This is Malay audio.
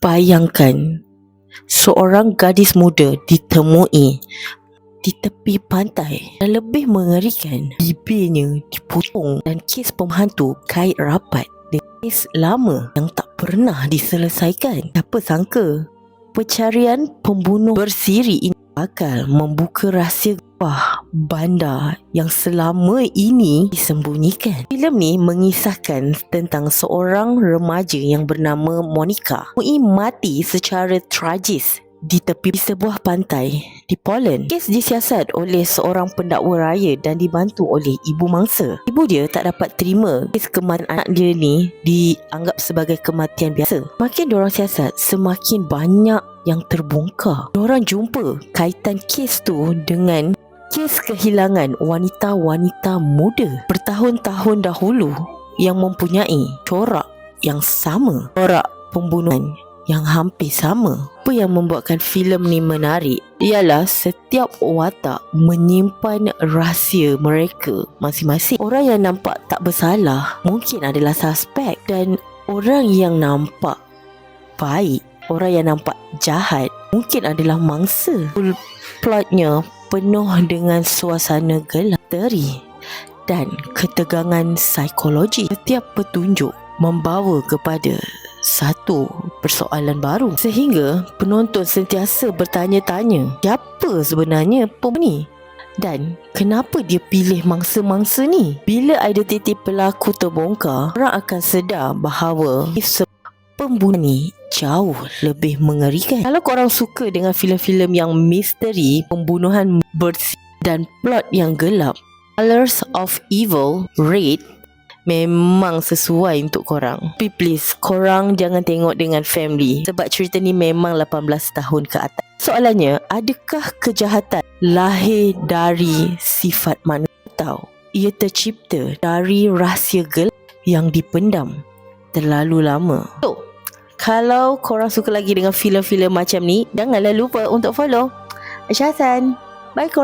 Bayangkan seorang gadis muda ditemui di tepi pantai. Dan lebih mengerikan, bibirnya dipotong dan kes pemhantu kait rapat dengan kes lama yang tak pernah diselesaikan. Siapa sangka pencarian pembunuh bersiri ini bakal membuka rahsia wah bandar yang selama ini disembunyikan. Filem ni mengisahkan tentang seorang remaja yang bernama Monica mati secara tragis di tepi sebuah pantai di Poland. Kes disiasat oleh seorang pendakwa raya dan dibantu oleh ibu mangsa. Ibu dia tak dapat terima kes kematian anak dia ni dianggap sebagai kematian biasa. Makin diorang siasat, semakin banyak yang terbongkar. Diorang jumpa kaitan kes tu dengan kes kehilangan wanita-wanita muda bertahun-tahun dahulu yang mempunyai corak yang sama, corak pembunuhan yang hampir sama. Apa yang membuatkan filem ni menarik ialah setiap watak menyimpan rahsia mereka masing-masing. Orang yang nampak tak bersalah mungkin adalah suspek, dan orang yang nampak baik, orang yang nampak jahat mungkin adalah mangsa. Plotnya penuh dengan suasana gelap, misteri dan ketegangan psikologi. Setiap petunjuk membawa kepada satu persoalan baru, sehingga penonton sentiasa bertanya-tanya, siapa sebenarnya pembunuh ni dan kenapa dia pilih mangsa-mangsa ni. Bila identiti pelaku terbongkar, orang akan sedar bahawa pembunuh ni jauh lebih mengerikan. Kalau korang suka dengan filem-filem yang misteri, pembunuhan bersih dan plot yang gelap, Colors of Evil Red memang sesuai untuk korang. Tapi please, korang jangan tengok dengan family, sebab cerita ni memang 18 tahun ke atas. Soalannya, adakah kejahatan lahir dari sifat manusia atau ia tercipta dari rahsia gelap yang dipendam terlalu lama? So, kalau korang suka lagi dengan filem-filem macam ni, janganlah lupa untuk follow Aisyah Hassan. Bye korang.